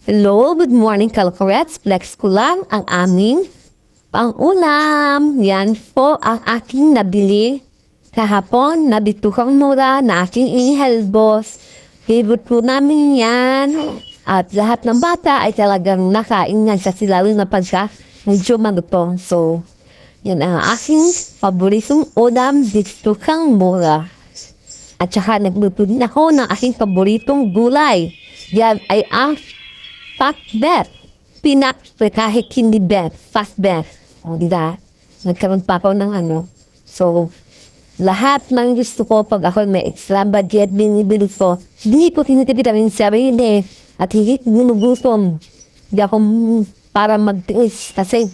Hello, good morning Kalkorets. Flex ko lang ang aming pang-ulam. Yan po ang aking nabili kahapon na bitukang mura na aking ihalbos. Favorite po namin yan. At lahat ng bata ay talagang nakain yan kasi lalo na pagka medyo malutong. So, yan ang aking paboritong ulam, bitukang mura. At saka nagluto din ako ng aking paboritong gulay. Yan ay ang pakbet. Pinak kahit hindi bet. Pakbet. O, diba? Nagkaroon pa ako ng ano. So, lahat ng gusto ko pag ako may extra budget, binibili ko. Hindi ko tinitipid ang sarili. At higit ginugutom. Hindi ako para magtiis. Kasi,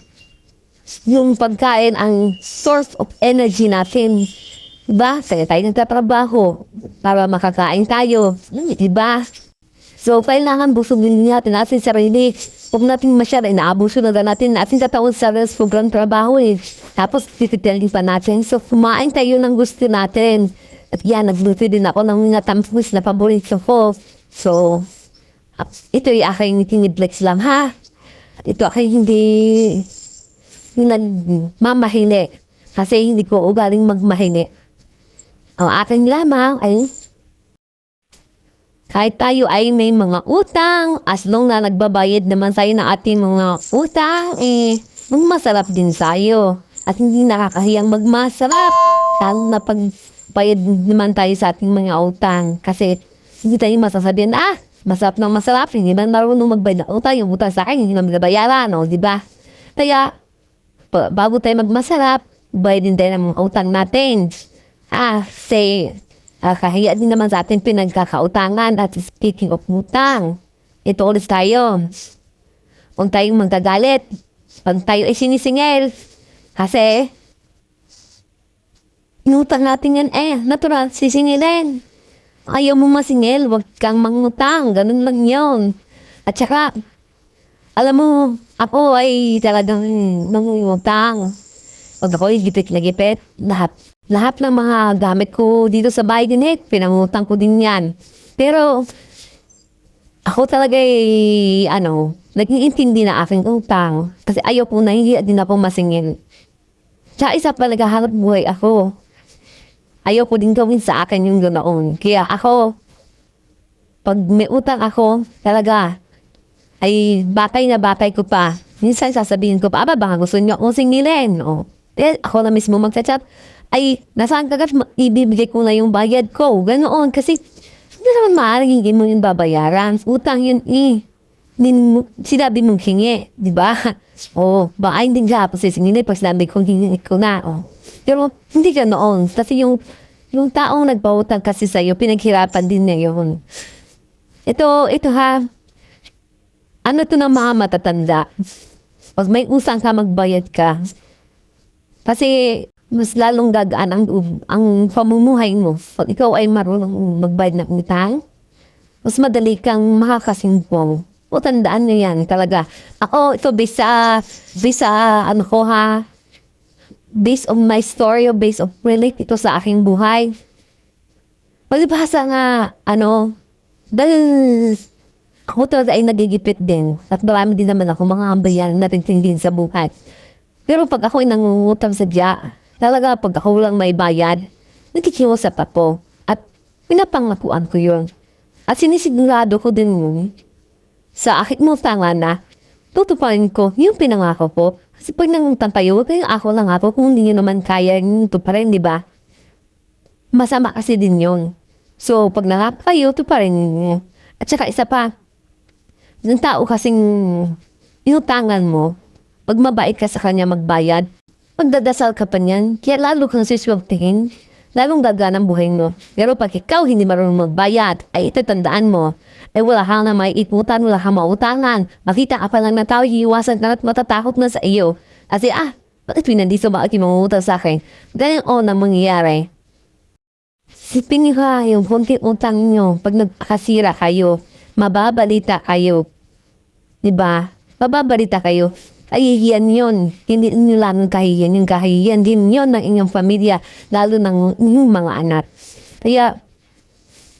yung pagkain ang source of energy natin. Diba? Kaya tayo nagtatrabaho para makakain tayo. Diba? So, kailangan busugin natin sarili. Huwag natin masyado, inaabuso na natin tataon sa sobrang trabaho eh. Tapos, tititelin pa natin. So, kumain tayo ng gusto natin. At yan, nagluto din ako ng mga tampus na paborito ko. So, ito yung aking tiniblex lang ha. At ito aking hindi mamahili. Kasi hindi ko ugaling magmahili. Ang aking lamang ay kahit tayo ay may mga utang, as long na nagbabayad naman tayo ng ating mga utang, masarap din tayo. At hindi nakakahiyang magmasarap. Lalo na pagbayad naman tayo sa ating mga utang. Kasi hindi tayo masasabihin, masarap ng masarap, hindi man marunong magbayad ng utang, yung utang sa akin, hindi naman bayaran, no? Diba? Kaya, bago tayo magmasarap, bayad din tayo ng mga utang natin. Kahiya din naman sa atin pinagkakautangan. At speaking of utang, ito ulit tayo. Huwag tayong magagalit. Huwag tayo ay sinisingil. Kasi, inutang natin yan natural, sisingilin. Ayaw mo masingil, huwag kang mangutang. Ganun lang yun. At saka, alam mo, ako ay talagang mangutang. Pag ako'y gipit na gipit, lahat ng mga gamit ko dito sa bahay din pinangutang ko din yan. Pero, ako talaga nag-iintindi na aking utang. Kasi ayaw po nahihiya din ako masingil. Tsaka isa pa naghahanap buhay ako. Ayaw ko din gawin sa akin yung ganoon. Kaya ako, pag may utang ako, talaga, ay bakay na bakay ko pa. Minsan sasabihin ko pa, baka gusto niyo akong singilin. Ako na mismo magchat-chat, ay nasaan kagat ibibigay ko na yung bayad ko. Ganoon. Kasi hindi naman maaaring hindi mo yung babayaran. Utang yun sinabi mong hingi. Diba? Baka hindi ka po sisingilin pag sinabi kong hingi ko na. Pero hindi ganoon. Kasi yung taong nagpautang kasi sa'yo, pinaghirapan din niya yun. Ito ha. Ano to ng mga matatanda? Pag may usang ka, magbayad ka. Kasi mas lalong gagaan ang pamumuhay mo. Pag ikaw ay marunong magbayad ng utang, mas madali kang makakasimpong. Tandaan niyo yan talaga. Ako, ito based on my story o based on relate ito sa aking buhay. Palibhasa nga, dahil ako talaga ay nagigipit din. At marami din naman ako mga ambayan na din sa buhay. Pero pag ako ay nangungutang sa diya, talaga pag ako lang may bayad, nakikiusap ako. At pinapangakuan ko yun. At sinisigurado ko din yun sa aking utangan na tutuparin ko yung pinangako ko. Kasi pag nangutang tayo, kaya ako lang ako kung hindi nyo naman kaya yung tuparin, di ba? Masama kasi din yun. So, pag nangako kayo, tuparin nyo. At saka isa pa, ng tao kasing inutangan mo, pag mabait ka sa kanya magbayad, pagdadasal ka pa niyan, kaya lalo kang siswagtingin, lalong gagaan ang buhay mo. Pero pag ikaw hindi marunong magbayad, ay itatandaan mo, wala kang na may ikutan, wala kang mautangan. Makita ka pa lang na tao, hiiwasan ka at matatakot na sa iyo. Kasi bakit pinandiso ba ako mangutang sa akin? Ganyan ang mangyayari. Sipin niyo ka yung konting utang niyo, pag nagkasira kayo, mababalita kayo. Diba? Mababalita kayo. Kahihiyan yun. Hindi nyo lang kahihiyan. Yung kahihiyan din yun ng inyong pamilya, lalo ng inyong mga anak. Kaya,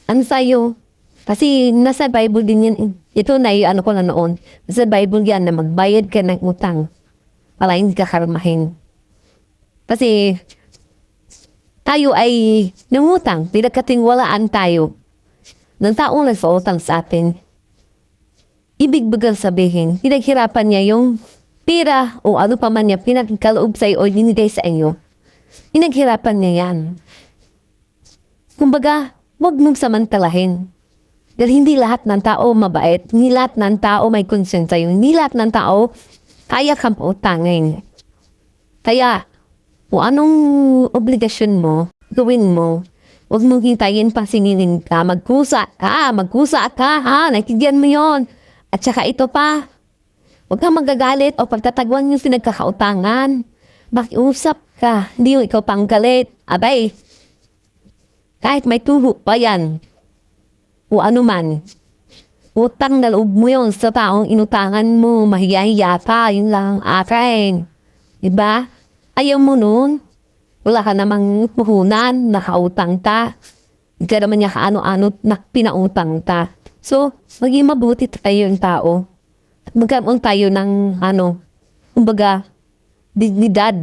ano sa'yo? Kasi nasa Bible din yan. Ito na yung ano ko na noon. Sa Bible yan na magbayad ka ng utang para hindi ka karmahin. Kasi tayo ay nangutang, pinagkatingwalaan tayo ng taong nagpautang sa atin. Ibig bagang sabihin, pinaghirapan niya yung pira o ano pa man niya pinagkaloob sa'yo o dinigay sa inyo. Pinaghirapan niya yan. Kumbaga, huwag mong samantalahin. Dahil hindi lahat ng tao mabait, hindi lahat ng tao may consent sa'yo, hindi lahat ng tao kaya kang pautangin. Kaya, kung anong obligasyon mo, gawin mo. Huwag mong hintayin pang singilin ka, magkusa ka, nakikigian mo yon. At saka ito pa, huwag kang magagalit o pagtatagwan yung pinagkakautangan. Makiusap ka, hindi yung ikaw pang galit. Abay, kahit may tuho pa yan, o ano man, utang na loob mo yun sa taong inutangan mo, mahiya-hiya ka, yun lang akin. Diba? Ayaw mo nun. Wala ka namang puhunan, nakautang ka. Hindi ka naman niya kaano-ano na pinautang ka. So, maging mabuti tayo yung tao. Magkaroon tayo ng kumbaga, dignidad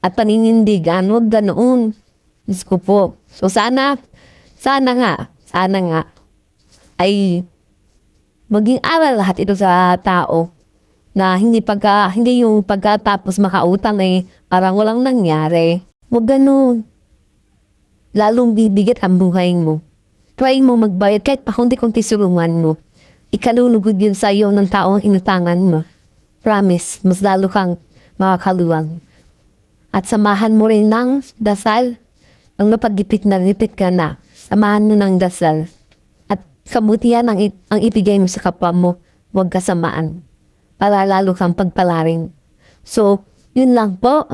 at paninindigan. Huwag ganoon. Diyos ko po. So, sana nga, ay maging aral lahat ito sa tao na hindi yung pagkatapos makautang parang walang nangyari. Huwag ganun. Lalong bibigat ang buhay mo. Try mo magbayad kahit pa kunti-kunti sulungan mo. Ikalulugod yun sa iyo ng taong inutangan mo. Promise, mas lalo kang makakaluwang. At samahan mo rin ng dasal. Ang napagipit na lipit ka na, samahan mo ng dasal. At kabutihan ang ibigay mo sa kapwa mo, huwag kasamaan. Para lalo kang pagpalaring. So, yun lang po.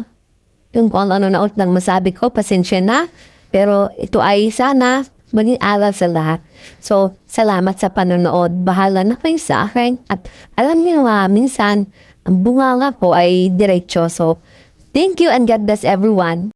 Yung kung ano na lang masabi ko, pasensya na. Pero ito ay sana maging aral sa lahat. So, salamat sa panonood. Bahala na kayo sa akin. At alam niyo minsan, ang bunganga po ay diretso. So, thank you and God bless everyone.